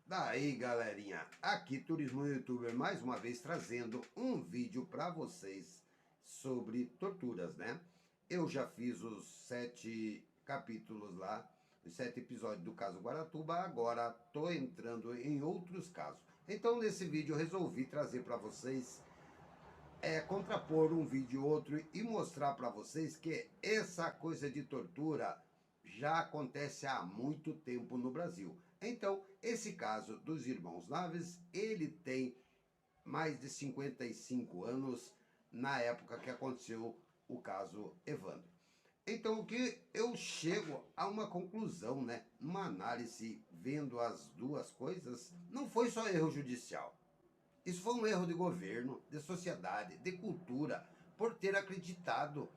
Daí, galerinha, aqui Turismo Youtuber mais uma vez trazendo um vídeo para vocês sobre torturas, né? Eu já fiz os 7 capítulos lá, os 7 episódios do caso Guaratuba, agora tô entrando em outros casos. Então nesse vídeo eu resolvi trazer para vocês, contrapor um vídeo e outro e mostrar para vocês que essa coisa de tortura já acontece há muito tempo no Brasil. Então, esse caso dos irmãos Naves, ele tem mais de 55 anos na época que aconteceu o caso Evandro. Então, o que eu chego a uma conclusão, né? Uma análise, vendo as duas coisas, não foi só erro judicial. Isso foi um erro de governo, de sociedade, de cultura, por ter acreditado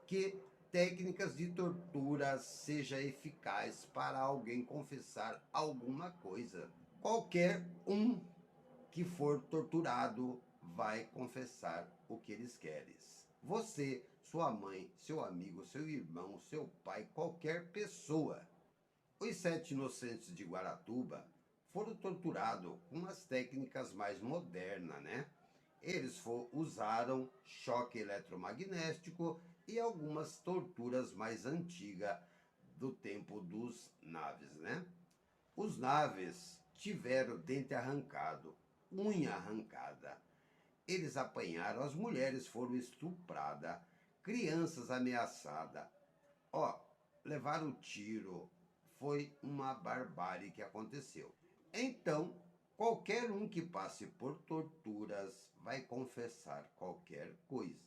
que técnicas de tortura seja eficaz para alguém confessar alguma coisa. Qualquer um que for torturado vai confessar o que eles querem. Você, sua mãe, seu amigo, seu irmão, seu pai, qualquer pessoa. Os 7 inocentes de Guaratuba foram torturados com as técnicas mais modernas, né? Eles usaram choque eletromagnético e algumas torturas mais antigas do tempo dos Naves, né? Os Naves tiveram dente arrancado, unha arrancada. Eles apanharam, as mulheres foram estupradas, crianças ameaçadas. Levaram tiro. Foi uma barbárie que aconteceu. Então, qualquer um que passe por torturas vai confessar qualquer coisa.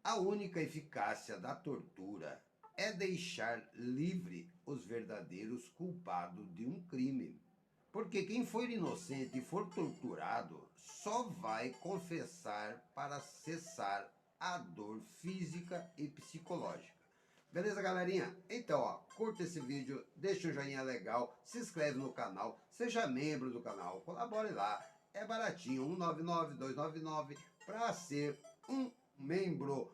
A única eficácia da tortura é deixar livre os verdadeiros culpados de um crime. Porque quem for inocente e for torturado só vai confessar para cessar a dor física e psicológica. Beleza, galerinha? Então, curta esse vídeo, deixa um joinha legal, se inscreve no canal, seja membro do canal, colabore lá. É baratinho, 199, 299, para ser um membro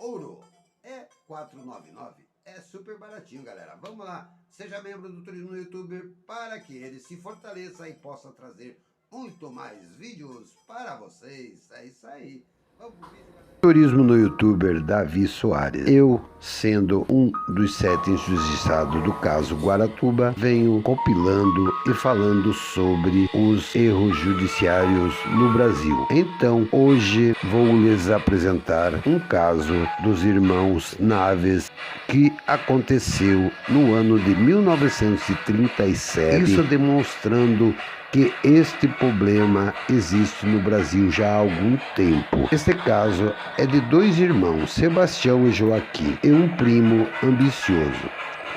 ouro. É 499. É super baratinho, galera. Vamos lá, seja membro do Turismo Youtuber para que ele se fortaleça e possa trazer muito mais vídeos para vocês. É isso aí. Vamos pro vídeo, galera. Turismo no Youtuber Davi Soares. Eu, sendo um dos 7 injustiçados do caso Guaratuba, venho compilando e falando sobre os erros judiciários no Brasil. Então, hoje vou lhes apresentar um caso dos irmãos Naves que aconteceu no ano de 1937. Isso demonstrando que este problema existe no Brasil já há algum tempo. Este caso é de 2 irmãos, Sebastião e Joaquim, e um primo ambicioso,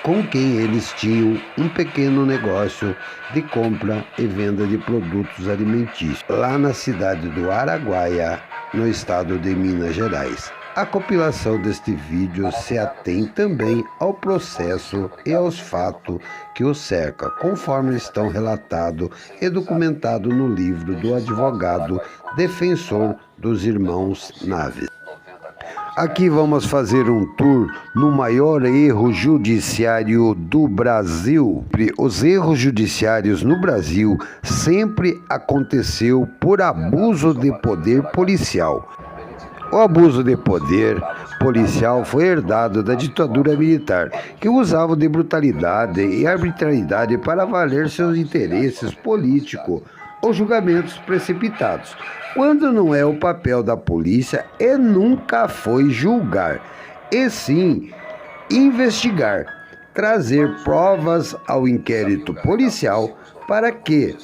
com quem eles tinham um pequeno negócio de compra e venda de produtos alimentícios, lá na cidade do Araguaia, no estado de Minas Gerais. A compilação deste vídeo se atém também ao processo e aos fatos que o cercam, conforme estão relatados e documentados no livro do advogado defensor dos irmãos Naves. Aqui vamos fazer um tour no maior erro judiciário do Brasil. Os erros judiciários no Brasil sempre aconteceu por abuso de poder policial. O abuso de poder policial foi herdado da ditadura militar, que usava de brutalidade e arbitrariedade para valer seus interesses políticos ou julgamentos precipitados, quando não é o papel da polícia e nunca foi julgar, e sim investigar, trazer provas ao inquérito policial para que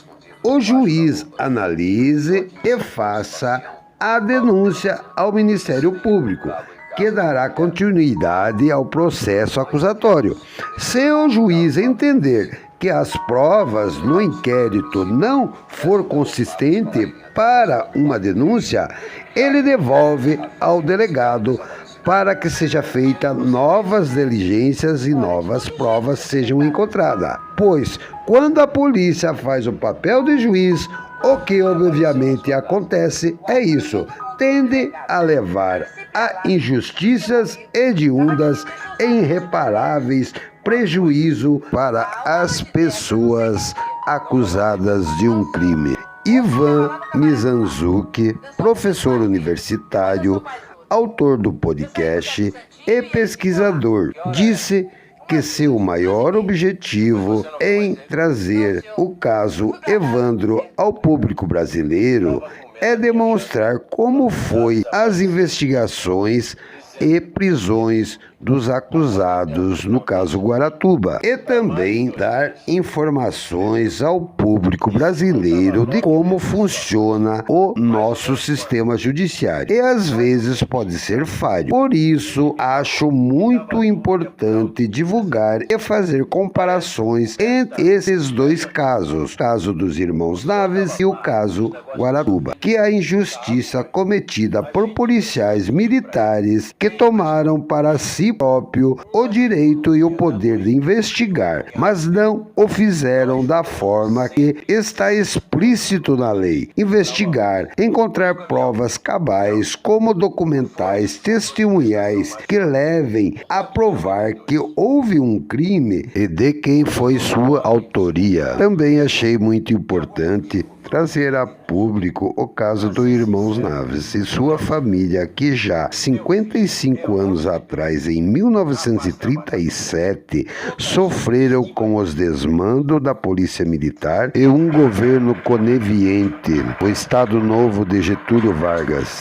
o juiz analise e faça a denúncia ao Ministério Público, que dará continuidade ao processo acusatório. Se o juiz entender que as provas no inquérito não for consistente para uma denúncia, ele devolve ao delegado para que seja feita novas diligências e novas provas sejam encontradas. Pois, quando a polícia faz o papel de juiz, o que obviamente acontece é isso, tende a levar a injustiças hediondas e irreparáveis prejuízo para as pessoas acusadas de um crime. Ivan Mizanzuki, professor universitário, autor do podcast e pesquisador, disse que seu maior objetivo em trazer o caso Evandro ao público brasileiro é demonstrar como foi as investigações e prisões dos acusados no caso Guaratuba, e também dar informações ao público brasileiro de como funciona o nosso sistema judiciário. E às vezes pode ser falho. Por isso, acho muito importante divulgar e fazer comparações entre esses dois casos, o caso dos irmãos Naves e o caso Guaratuba, que é a injustiça cometida por policiais militares que tomaram para si próprio o direito e o poder de investigar, mas não o fizeram da forma que está explícito na lei. Investigar, encontrar provas cabais, como documentais, testemunhais, que levem a provar que houve um crime e de quem foi sua autoria. Também achei muito importante trazer a público o caso do Irmãos Naves e sua família, que já 55 anos atrás, em 1937, sofreram com os desmandos da Polícia Militar e um governo conivente, o Estado Novo de Getúlio Vargas.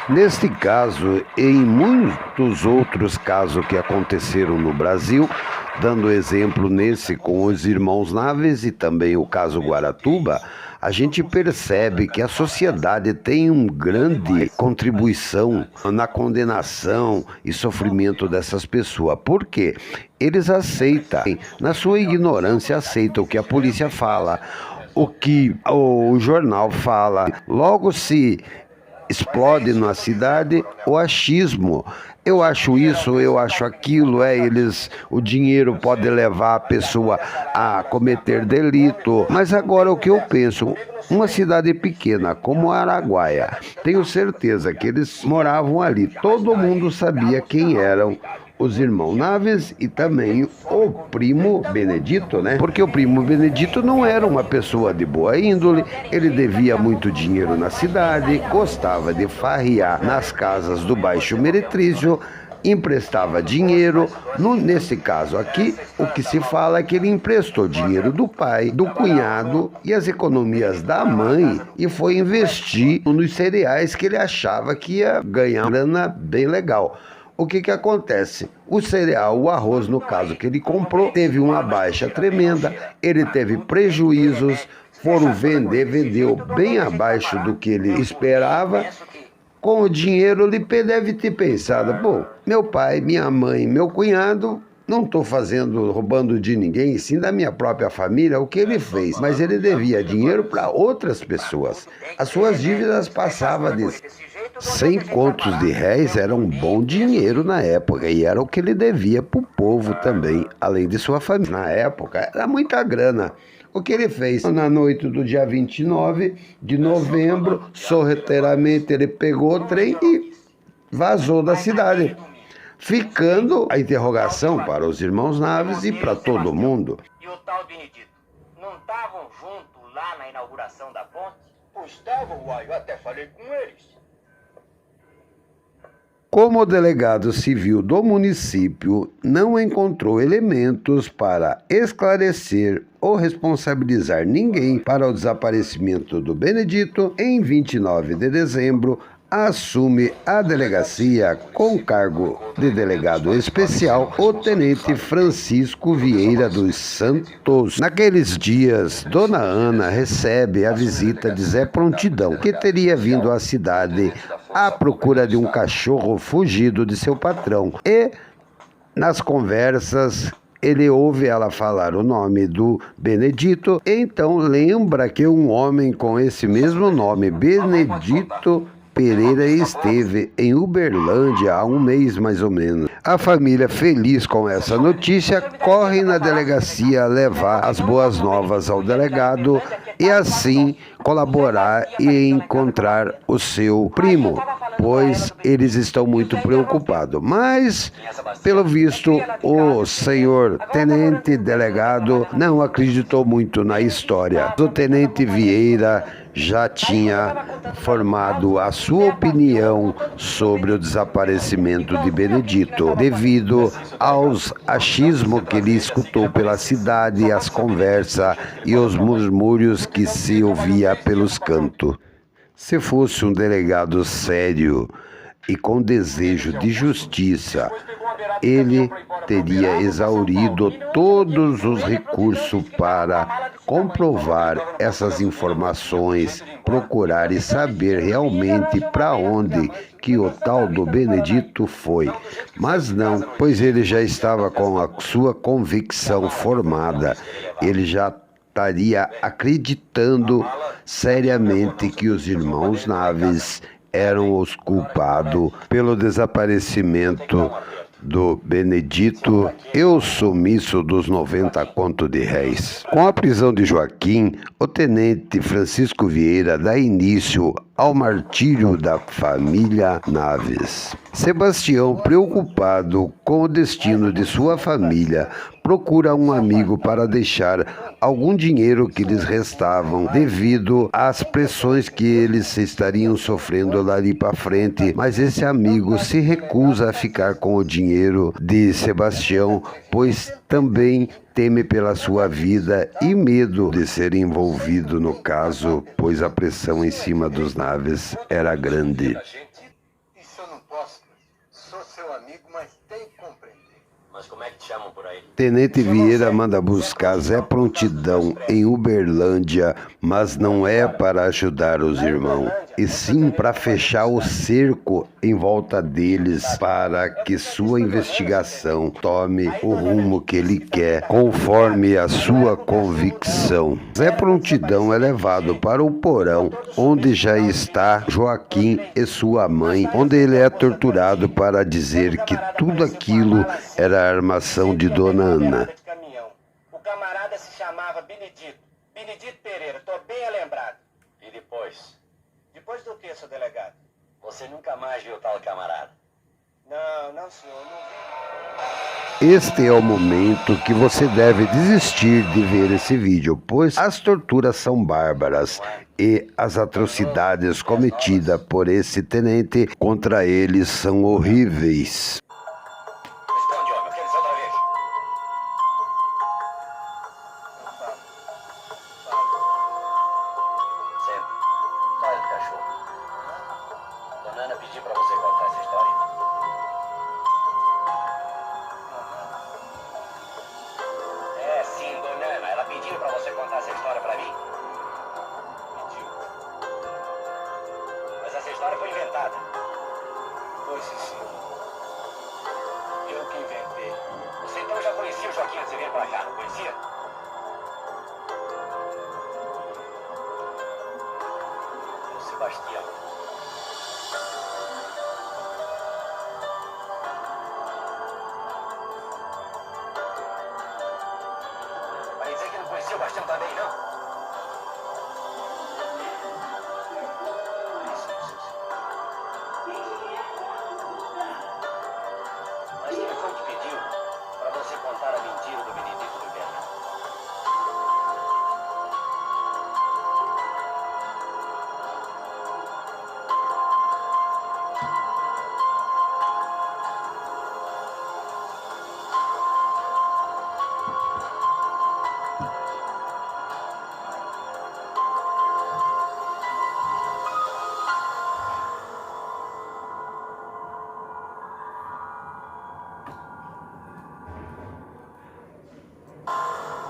Neste caso e em muitos outros casos que aconteceram no Brasil, dando exemplo nesse com os irmãos Naves e também o caso Guaratuba, a gente percebe que a sociedade tem uma grande contribuição na condenação e sofrimento dessas pessoas. Por quê? Eles aceitam, na sua ignorância, aceitam o que a polícia fala, o que o jornal fala. Logo se explode na cidade o achismo. Eu acho isso, eu acho aquilo, o dinheiro pode levar a pessoa a cometer delito. Mas agora o que eu penso, uma cidade pequena como Araguaia, tenho certeza que eles moravam ali, todo mundo sabia quem eram os irmãos Naves e também o primo Benedito, né? Porque o primo Benedito não era uma pessoa de boa índole, ele devia muito dinheiro na cidade, gostava de farrear nas casas do Baixo Meretrício, emprestava dinheiro. Nesse caso aqui, o que se fala é que ele emprestou dinheiro do pai, do cunhado e as economias da mãe e foi investir nos cereais que ele achava que ia ganhar uma grana bem legal. O que acontece? O cereal, o arroz, no caso que ele comprou, teve uma baixa tremenda, ele teve prejuízos, foram vendeu bem abaixo do que ele esperava. Com o dinheiro, ele deve ter pensado, pô, meu pai, minha mãe, meu cunhado, não estou roubando de ninguém, sim da minha própria família, o que ele fez. Mas ele devia dinheiro para outras pessoas. As suas dívidas passavam de 100 contos de réis, era um bom dinheiro na época, e era o que ele devia para o povo também, além de sua família. Na época, era muita grana. O que ele fez? Na noite do dia 29 de novembro, sorrateiramente ele pegou o trem e vazou da cidade, ficando a interrogação para os irmãos Naves e para todo mundo. E o tal Benedito, não estavam juntos lá na inauguração da ponte? Estavam, uai, eu até falei com eles. Como o delegado civil do município não encontrou elementos para esclarecer ou responsabilizar ninguém para o desaparecimento do Benedito, em 29 de dezembro, assume a delegacia com cargo de delegado especial o tenente Francisco Vieira dos Santos. Naqueles dias, Dona Ana recebe a visita de Zé Prontidão, que teria vindo à cidade à procura de um cachorro fugido de seu patrão. E, nas conversas, ele ouve ela falar o nome do Benedito, então lembra que um homem com esse mesmo nome, Benedito Pereira, esteve em Uberlândia há um mês mais ou menos. A família, feliz com essa notícia, corre na delegacia levar as boas novas ao delegado e assim colaborar e encontrar o seu primo. pois eles estão muito preocupados. Mas, pelo visto, o senhor tenente delegado não acreditou muito na história. O tenente Vieira já tinha formado a sua opinião sobre o desaparecimento de Benedito, devido aos achismos que ele escutou pela cidade, as conversas e os murmúrios que se ouvia pelos cantos. Se fosse um delegado sério e com desejo de justiça, ele teria exaurido todos os recursos para comprovar essas informações, procurar e saber realmente para onde que o tal do Benedito foi. Mas não, pois ele já estava com a sua convicção formada, ele já estaria acreditando seriamente que os irmãos Naves eram os culpados pelo desaparecimento do Benedito e o sumiço dos 90 contos de réis. Com a prisão de Joaquim, o tenente Francisco Vieira dá início ao martírio da família Naves. Sebastião, preocupado com o destino de sua família, procura um amigo para deixar algum dinheiro que lhes restavam devido às pressões que eles estariam sofrendo dali para frente, mas esse amigo se recusa a ficar com o dinheiro de Sebastião, pois também teme pela sua vida e medo de ser envolvido no caso, pois a pressão em cima dos Naves era grande. Isso eu não posso. Sou seu amigo, mas tem que compreender. Mas como é que te chamam por aí? Tenente Vieira manda buscar Zé Prontidão em Uberlândia, mas não é para ajudar os irmãos, e sim para fechar o cerco em volta deles para que sua investigação tome o rumo que ele quer, conforme a sua convicção. Zé Prontidão é levado para o porão, onde já está Joaquim e sua mãe, onde ele é torturado para dizer que tudo aquilo era a armação de Dona Ana. O camarada se chamava Benedito. Benedito Pereira, tô bem lembrado. E depois? Depois do que, seu delegado? Você nunca mais viu tal camarada? Não, senhor, não vi. Este é o momento que você deve desistir de ver esse vídeo, pois as torturas são bárbaras e as atrocidades cometidas por esse tenente contra eles são horríveis. Responde, homem, eu quero dizer outra vez. Senta. História do cachorro. Dona Ana pediu pra você contar essa história. É, sim, Dona Ana. Ela pediu pra você contar essa história pra mim. Pediu. Mas essa história foi inventada. Foi, sim, senhor. Eu que inventei. Você então já conhecia o Joaquim antes de vir pra cá, não conhecia? O Sebastião. Vai dizer que não conhecia o Sebastião também, não? Isso. Mas quem foi que pediu pra você contar a mentira do Benedito do Bernardo?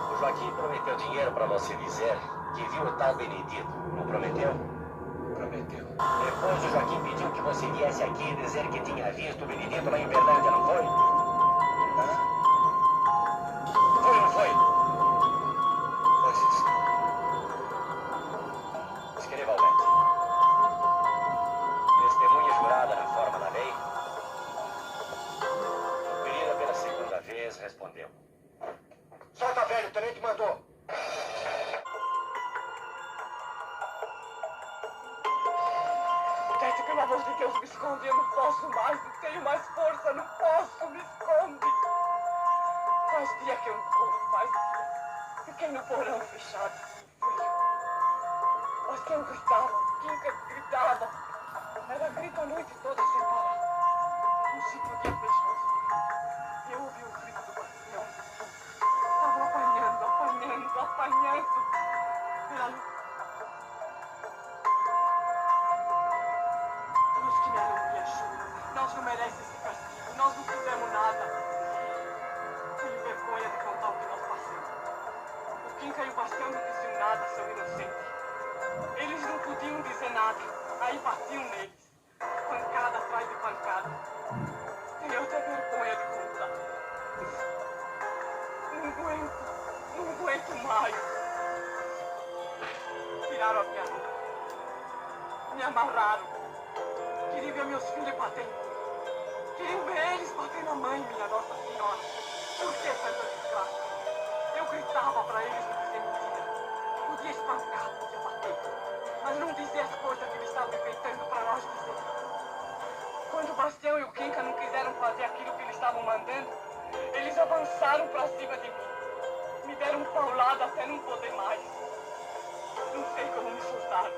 O Joaquim prometeu dinheiro pra você dizer que viu o tal Benedito. Não prometeu? Prometeu. Depois o Joaquim pediu que você viesse aqui dizer que tinha visto o Benedito lá em Uberlândia, não foi? Hã? Foi ou não foi? Foi, sim, senhor. Escreva, Alberto. Testemunha jurada na forma da lei. Ferida pela segunda vez, respondeu. Solta, velho, o tenente mandou. Tente, pelo amor de Deus. Deus, me esconde, eu não posso mais, não tenho mais força, não posso, me esconde. Faz dia que eu não como, faz dia. Fiquei no porão fechado, frio. Bastião gritava, Quinca gritava. Era grito a noite toda sem parar. Não se podia fechar os olhos. Eu ouvi o grito do Bastião. Estava apanhando, apanhando, apanhando. Pela luz. Deus que me alumia, juro. Nós não merecemos esse castigo. Nós não fizemos nada. Tenho vergonha de contar o que nós passamos. O Quinca e o Bastião não diziam nada, são inocentes. Eles não podiam dizer nada. Aí batiam neles. Pancada atrás de pancada. Tenho até vergonha de contar. Não aguento mais. Tiraram a minha roupa. Me amarraram. Queriam ver meus filhos batendo. Queriam ver eles batendo a mãe, minha Nossa Senhora. Por que tanta desgraça? Eu gritava pra eles não dizer mentira. Podia espancar, podia bater. Mas não dizer as coisas que eles estavam inventando pra nós dizer. Quando o Bastião e o Quinca não quiseram fazer aquilo que eles estavam mandando, eles avançaram pra cima de mim. Me deram paulada até não poder mais. Não sei como me soltaram.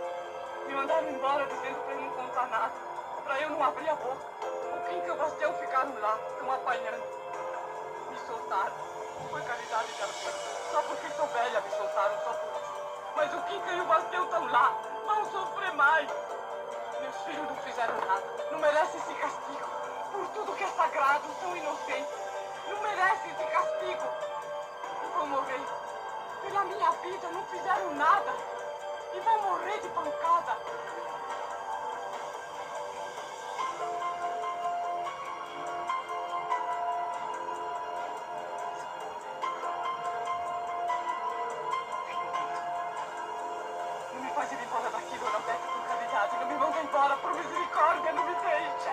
Me mandaram embora dizendo pra eu não contar nada. Pra eu não abrir a boca. O Quinca e o Bastião ficaram lá, estão apanhando. Me soltaram. Foi caridade de Deus. Só porque sou velha me soltaram, só por isso. Mas o Quinca e o Bastião estão lá. Vão sofrer mais. Meus filhos não fizeram nada. Não merecem esse castigo. Por tudo que é sagrado, são inocentes. Não merecem esse castigo. E vão morrer. Pela minha vida, não fizeram nada. E vão morrer de pancada. Não me faz ir embora daqui, Dona Beta, por caridade. Não me manda embora, por misericórdia, não me deixa.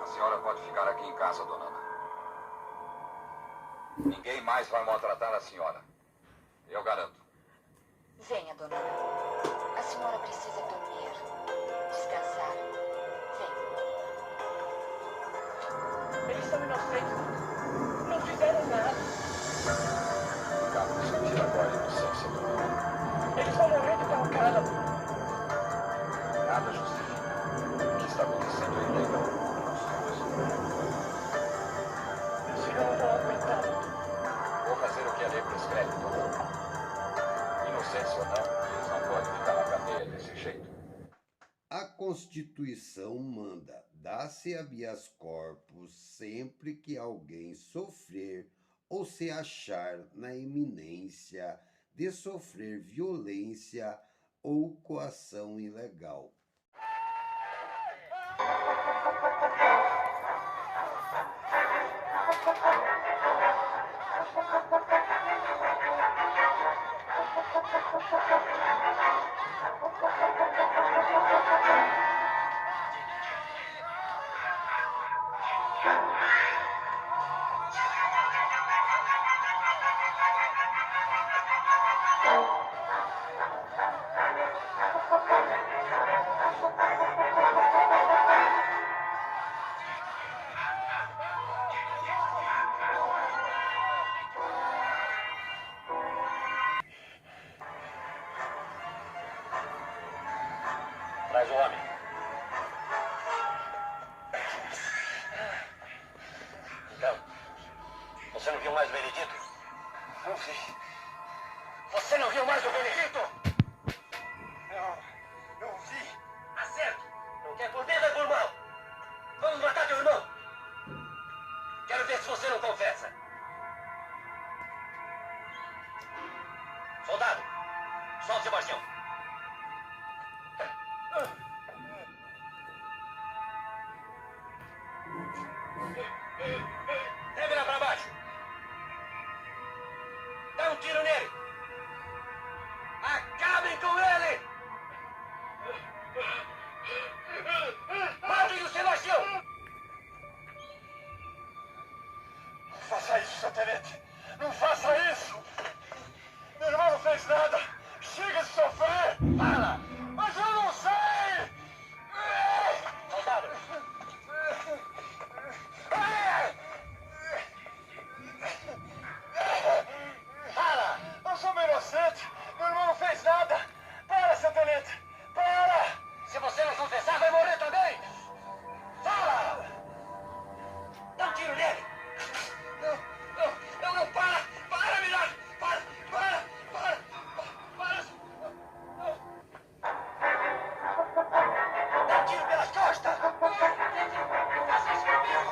A senhora pode ficar aqui em casa, dona Ana. Ninguém mais vai maltratar a senhora. Eu garanto. Venha, dona Ana. A senhora precisa dormir, descansar. Venha. Eles são inocentes. Não fizeram nada. Cabe discutir agora a inocência, dona Ana. Eles vão morrer de pancada. Nada justifica. O que está acontecendo é ilegal. Meus filhos não vão aguentar. Vou fazer o que a lei prescreve, dona Ana. Inocentes ou não, eles não podem ficar na cadeia desse jeito. A Constituição manda dar-se habeas corpus sempre que alguém sofrer ou se achar na iminência de sofrer violência ou coação ilegal. Traz o homem. Então, você não viu mais o Benedito? Não vi. Você não viu mais o Benedito? Não vi. Acerto. Não quer por dentro, é por mal. Vamos matar teu irmão. Quero ver se você não confessa. Soldado, solte Sebastião. Leve-la pra baixo. Dá um tiro nele. Acabem com ele. Matem o Sebastião. Não faça isso, seu tenente. Não faça isso. Meu irmão não fez nada. Chega de sofrer. Fala. Mas eu não sei. Soldado. Fala. Eu sou uma inocente. Meu irmão não fez nada. Para, seu tenente. Para. Se você não confessar, vai morrer também. Fala. Dá um tiro nele. Não, para. Para, Milagre. Para. Dá um tiro pelas costas. Vocês comigo.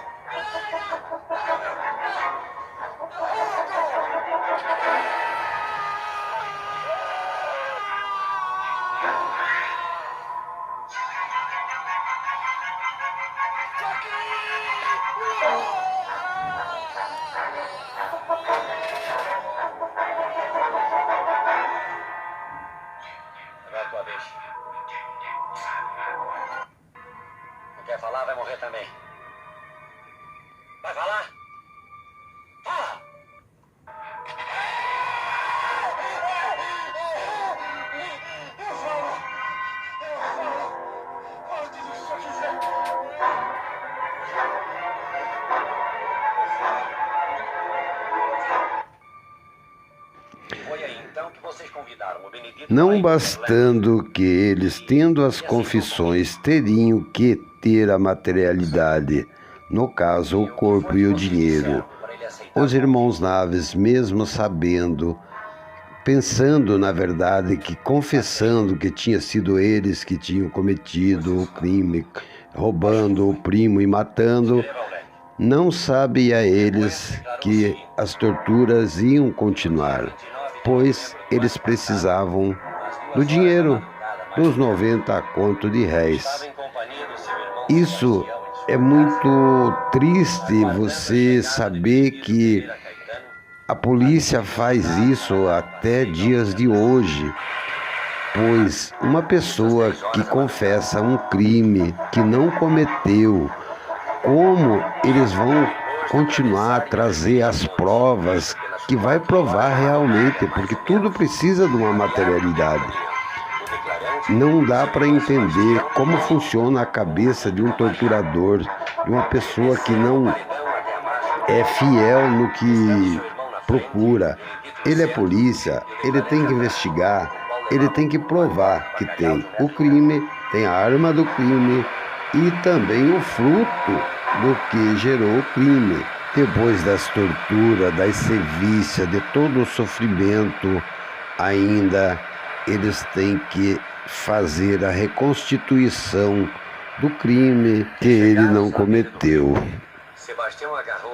Agora é a tua vez. Não quer falar, vai morrer também. Vai falar? Fala! Eu falo. Fala tudo o que o senhor quiser. Foi aí então que vocês convidaram o Benedito. Não bastando que eles, tendo as confissões, teriam que ter a materialidade, no caso, o corpo e o dinheiro. Os irmãos Naves, mesmo sabendo, pensando na verdade que confessando que tinha sido eles que tinham cometido o crime, roubando o primo e matando, não sabia eles que as torturas iam continuar, pois eles precisavam do dinheiro, dos 90 conto de réis. Isso é muito triste, você saber que a polícia faz isso até dias de hoje, pois uma pessoa que confessa um crime que não cometeu, como eles vão continuar a trazer as provas que vai provar realmente, porque tudo precisa de uma materialidade. Não dá para entender como funciona a cabeça de um torturador, de uma pessoa que não é fiel no que procura. Ele é polícia, ele tem que investigar, ele tem que provar que tem o crime, tem a arma do crime e também o fruto do que gerou o crime. Depois das torturas, da sevícia, de todo o sofrimento, ainda eles têm que fazer a reconstituição do crime que ele não cometeu.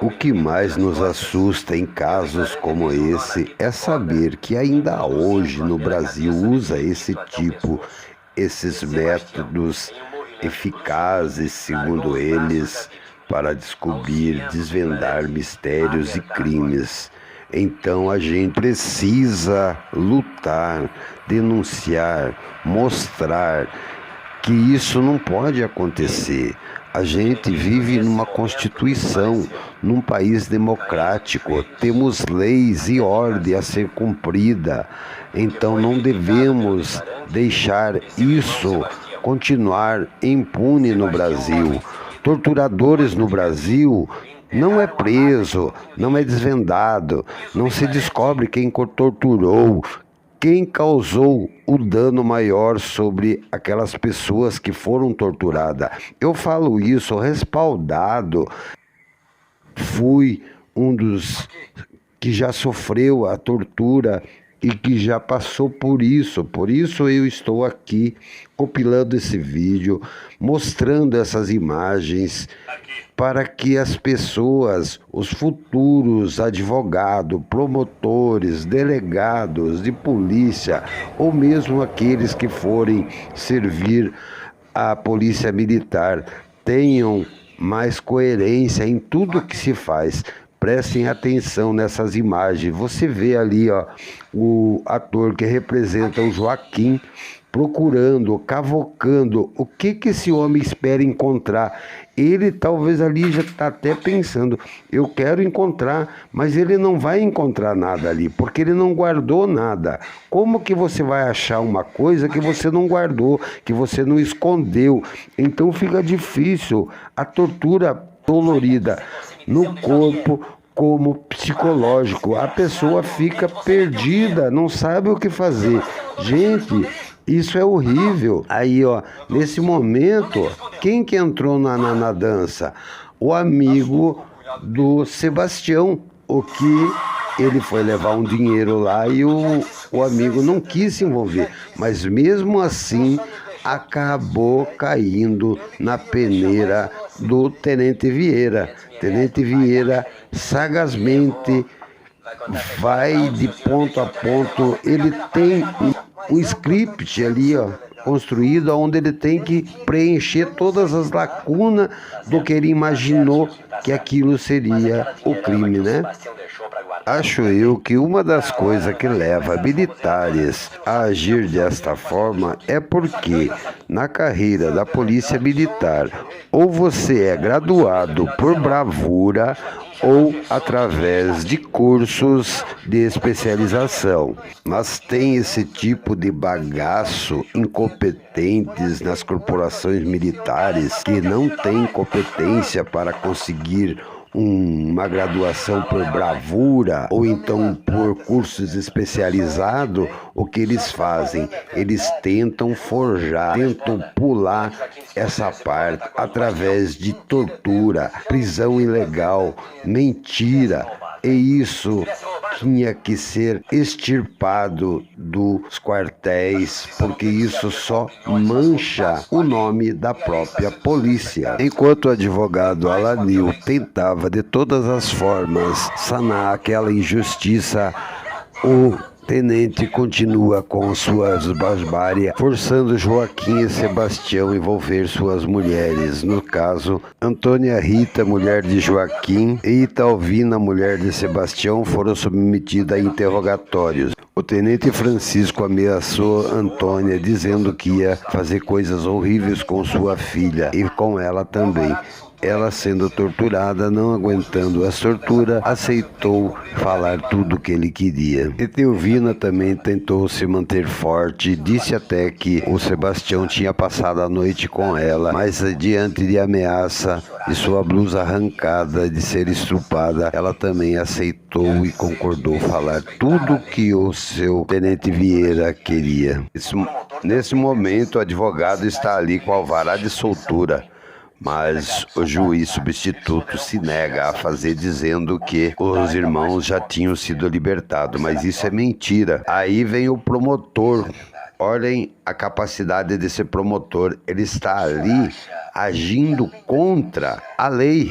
O que mais nos assusta em casos como esse é saber que ainda hoje no Brasil usa esses métodos eficazes, segundo eles, para descobrir, desvendar mistérios e crimes. Então a gente precisa lutar, denunciar, mostrar que isso não pode acontecer. A gente vive numa Constituição, num país democrático, temos leis e ordem a ser cumprida. Então não devemos deixar isso continuar impune no Brasil. Torturadores no Brasil não é preso, não é desvendado, não se descobre quem torturou, quem causou o dano maior sobre aquelas pessoas que foram torturadas. Eu falo isso respaldado. Fui um dos que já sofreu a tortura e que já passou por isso eu estou aqui compilando esse vídeo, mostrando essas imagens para que as pessoas, os futuros advogados, promotores, delegados de polícia, ou mesmo aqueles que forem servir a polícia militar, tenham mais coerência em tudo que se faz. Prestem atenção nessas imagens. Você vê ali, ó, o ator que representa o Joaquim, procurando, cavocando. O que esse homem espera encontrar? Ele talvez ali já está até pensando, eu quero encontrar, mas ele não vai encontrar nada ali, porque ele não guardou nada. Como que você vai achar uma coisa que você não guardou, que você não escondeu? Então fica difícil. A tortura dolorida no corpo como psicológico. A pessoa fica perdida, não sabe o que fazer. Gente, isso é horrível. Aí, ó, nesse momento, quem que entrou na dança? O amigo do Sebastião, o que ele foi levar um dinheiro lá e o amigo não quis se envolver. Mas mesmo assim, acabou caindo na peneira do Tenente Vieira. Tenente Vieira sagazmente vai de ponto a ponto. Ele tem um script ali, ó, construído, onde ele tem que preencher todas as lacunas do que ele imaginou que aquilo seria o crime, né? Acho eu que uma das coisas que leva militares a agir desta forma é porque na carreira da polícia militar ou você é graduado por bravura ou através de cursos de especialização. Mas tem esse tipo de bagaço incompetentes nas corporações militares que não têm competência para conseguir uma graduação por bravura ou então por cursos especializados. O que eles fazem? Eles tentam forjar, tentam pular essa parte através de tortura, prisão ilegal, mentira. E isso tinha que ser extirpado dos quartéis, porque isso só mancha o nome da própria polícia. Enquanto o advogado Alanil tentava de todas as formas sanar aquela injustiça, o tenente continua com suas barbárias, forçando Joaquim e Sebastião a envolver suas mulheres. No caso, Antônia Rita, mulher de Joaquim, e Italvina, mulher de Sebastião, foram submetidas a interrogatórios. O tenente Francisco ameaçou Antônia, dizendo que ia fazer coisas horríveis com sua filha e com ela também. Ela, sendo torturada, não aguentando as torturas, aceitou falar tudo o que ele queria. Etelvina também tentou se manter forte, disse até que o Sebastião tinha passado a noite com ela, mas diante de ameaça de sua blusa arrancada, de ser estrupada, ela também aceitou e concordou falar tudo que o seu tenente Vieira queria. Nesse momento, o advogado está ali com alvará de soltura, mas o juiz substituto se nega a fazer, dizendo que os irmãos já tinham sido libertados, mas isso é mentira. Aí vem o promotor. Olhem a capacidade desse promotor. Ele está ali agindo contra a lei,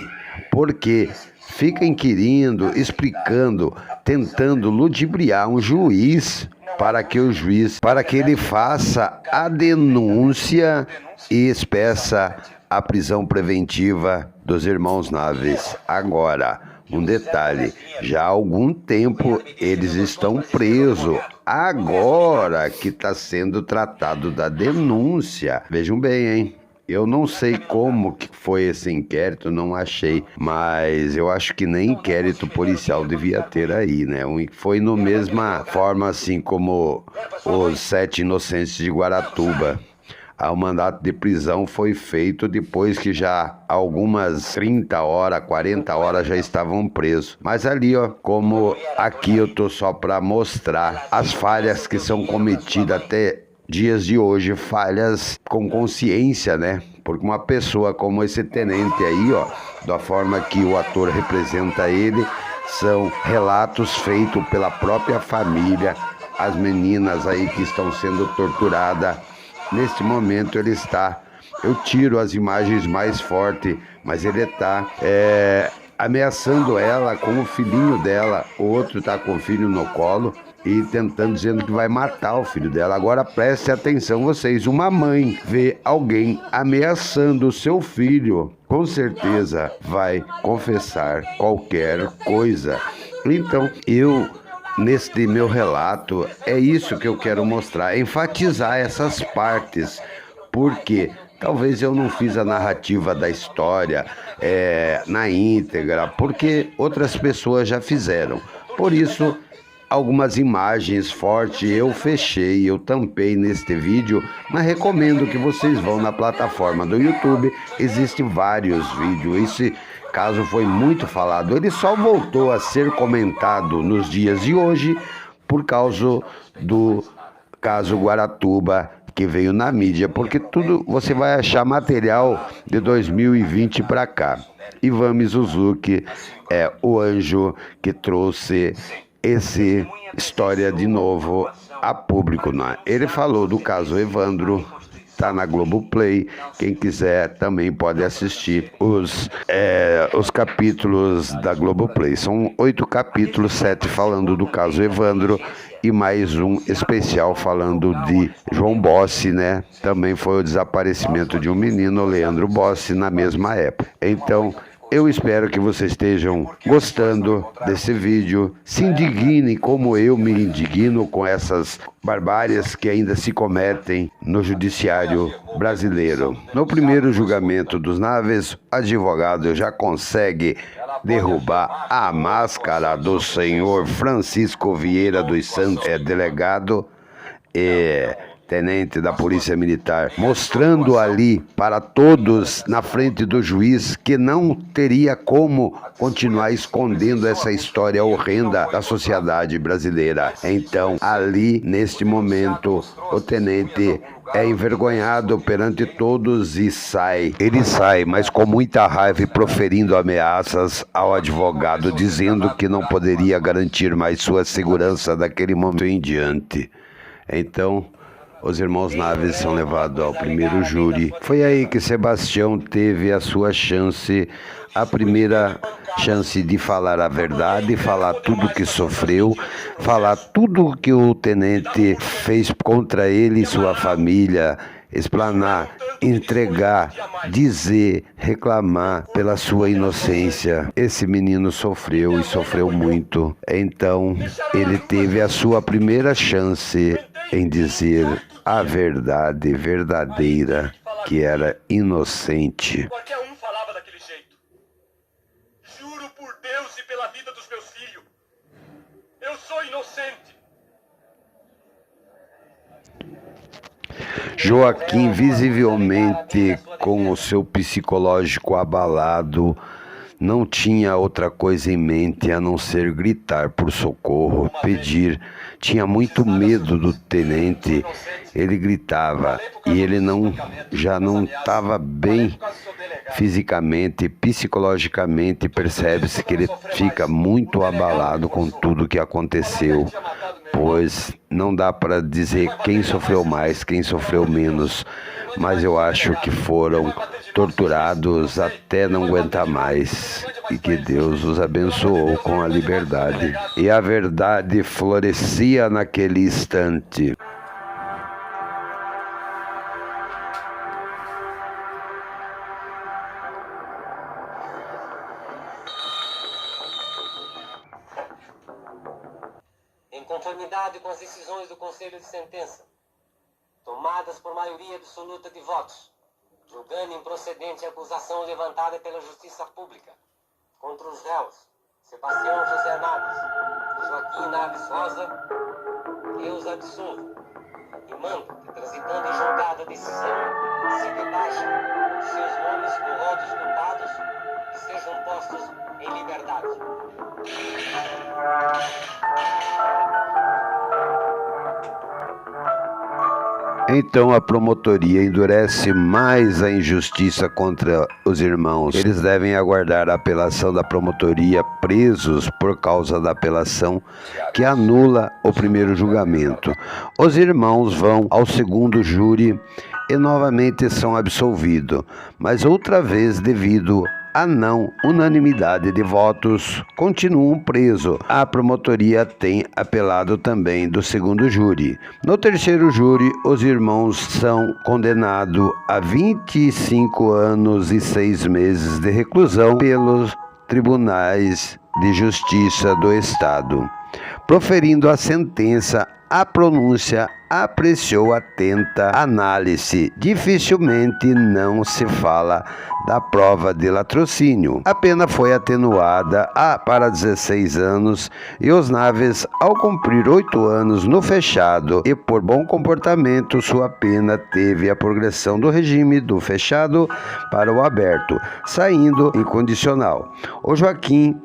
porque fica inquirindo, explicando, tentando ludibriar um juiz para que ele faça a denúncia e expeça a prisão preventiva dos irmãos Naves. Agora, um detalhe, já há algum tempo eles estão presos. Agora que está sendo tratado da denúncia. Vejam bem, hein? Eu não sei como que foi esse inquérito, não achei, mas eu acho que nem inquérito policial devia ter aí, né? Foi no mesma forma assim como os 7 inocentes de Guaratuba. O mandato de prisão foi feito depois que já algumas 30 horas, 40 horas já estavam presos. Mas ali, ó, como aqui eu tô só para mostrar as falhas que são cometidas até dias de hoje, falhas com consciência, né? Porque uma pessoa como esse tenente aí, ó, da forma que o ator representa ele, são relatos feitos pela própria família, as meninas aí que estão sendo torturadas. Neste momento ele está, eu tiro as imagens mais fortes, mas ele está ameaçando ela com o filhinho dela. O outro está com o filho no colo e tentando, dizendo que vai matar o filho dela. Agora preste atenção vocês, uma mãe vê alguém ameaçando o seu filho, com certeza vai confessar qualquer coisa. Então eu neste meu relato, é isso que eu quero mostrar, enfatizar essas partes, porque talvez eu não fiz a narrativa da história na íntegra, porque outras pessoas já fizeram. Por isso, algumas imagens fortes eu fechei, eu tampei neste vídeo, mas recomendo que vocês vão na plataforma do YouTube, existem vários vídeos. Esse caso foi muito falado, ele só voltou a ser comentado nos dias de hoje por causa do caso Guaratuba, que veio na mídia, porque tudo você vai achar material de 2020 para cá. Ivan Mizunzuki é o anjo que trouxe essa história de novo a público, né? Ele falou do caso Evandro, tá na Globoplay, quem quiser também pode assistir os capítulos da Globoplay. São 8 capítulos, 7 falando do caso Evandro e mais um especial falando de João Bossi, né? Também foi o desaparecimento de um menino, Leandro Bossi, na mesma época. Então, eu espero que vocês estejam gostando desse vídeo, se indignem como eu me indigno com essas barbáries que ainda se cometem no judiciário brasileiro. No primeiro julgamento dos Naves, o advogado já consegue derrubar a máscara do senhor Francisco Vieira dos Santos, delegado e tenente da Polícia Militar, mostrando ali para todos na frente do juiz que não teria como continuar escondendo essa história horrenda da sociedade brasileira. Então, ali, neste momento, o tenente é envergonhado perante todos e sai. Ele sai, mas com muita raiva e proferindo ameaças ao advogado, dizendo que não poderia garantir mais sua segurança daquele momento em diante. Então, os irmãos Naves são levados ao primeiro júri. Foi aí que Sebastião teve a sua chance, a primeira chance de falar a verdade, falar tudo que sofreu, falar tudo que o tenente fez contra ele e sua família, explanar, entregar, dizer, reclamar pela sua inocência. Esse menino sofreu e sofreu muito. Então, ele teve a sua primeira chance em dizer a verdade verdadeira, que era inocente. Qualquer um falava daquele jeito. Juro por Deus e pela vida dos meus filhos. Eu sou inocente. Joaquim, visivelmente com o seu psicológico abalado, não tinha outra coisa em mente a não ser gritar por socorro, pedir. Tinha muito medo do tenente. Ele gritava e ele já não estava bem fisicamente, psicologicamente. Percebe-se que ele fica muito abalado com tudo que aconteceu, pois não dá para dizer quem sofreu mais, quem sofreu menos, mas eu acho que foram torturados até não aguentar mais, e que Deus os abençoou com a liberdade. E a verdade florescia naquele instante. Em conformidade com as decisões do Conselho de Sentença, tomadas por maioria absoluta de votos, julgando improcedente a acusação levantada pela Justiça Pública contra os réus Sebastião José Naves e Joaquim Naves Rosa, eu os absolvo e mando que, transitando em julgada decisão, se debaixem seus nomes do rol dos culpados e sejam postos em liberdade. Então a promotoria endurece mais a injustiça contra os irmãos. Eles devem aguardar a apelação da promotoria, presos por causa da apelação que anula o primeiro julgamento. Os irmãos vão ao segundo júri e novamente são absolvidos, mas outra vez, devido a não unanimidade de votos, continuam presos. A promotoria tem apelado também do segundo júri. No terceiro júri, os irmãos são condenados a 25 anos e 6 meses de reclusão pelos tribunais de justiça do Estado. Proferindo a sentença, a pronúncia apreciou atenta análise. Dificilmente não se fala da prova de latrocínio. A pena foi atenuada para 16 anos e os Naves, ao cumprir 8 anos no fechado e por bom comportamento, sua pena teve a progressão do regime do fechado para o aberto, saindo incondicional. O Joaquim,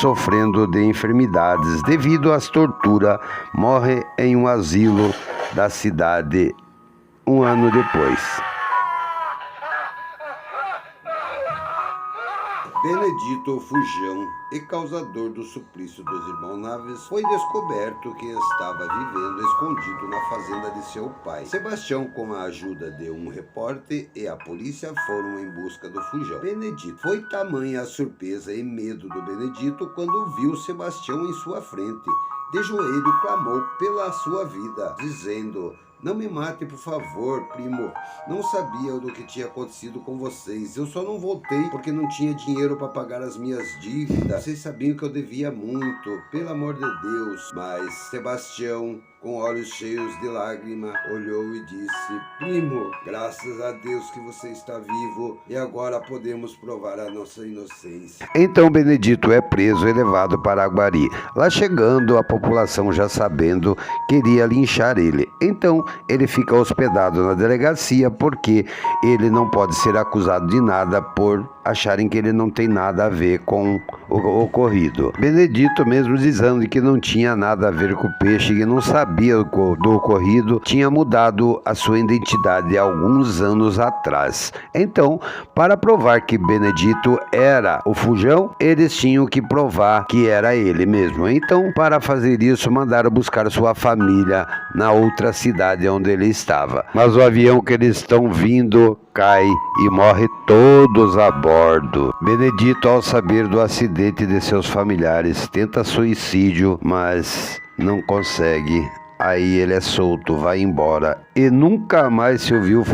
sofrendo de enfermidades devido às torturas, morre em um asilo da cidade 1 ano depois. Benedito, o fujão e causador do suplício dos irmãos Naves, foi descoberto que estava vivendo escondido na fazenda de seu pai. Sebastião, com a ajuda de um repórter e a polícia, foram em busca do fujão. Benedito. Foi tamanha a surpresa e medo do Benedito quando viu Sebastião em sua frente. De joelho clamou pela sua vida, dizendo: "Não me mate, por favor, primo. Não sabia do que tinha acontecido com vocês. Eu só não voltei porque não tinha dinheiro para pagar as minhas dívidas. Vocês sabiam que eu devia muito, pelo amor de Deus." Mas Sebastião, com olhos cheios de lágrima, olhou e disse: "Primo, graças a Deus que você está vivo e agora podemos provar a nossa inocência." Então Benedito é preso e levado para Aguari. Lá chegando, a população, já sabendo, queria linchar ele. Então ele fica hospedado na delegacia porque ele não pode ser acusado de nada por acharem que ele não tem nada a ver com o ocorrido. Benedito, mesmo dizendo que não tinha nada a ver com o peixe, que não sabia do ocorrido, tinha mudado a sua identidade há alguns anos atrás. Então, para provar que Benedito era o fujão, eles tinham que provar que era ele mesmo. Então, para fazer isso, mandaram buscar sua família na outra cidade onde ele estava. Mas o avião que eles estão vindo cai e morre todos a bordo. Benedito, ao saber do acidente de seus familiares, tenta suicídio, mas não consegue. Aí ele é solto, vai embora e nunca mais se ouviu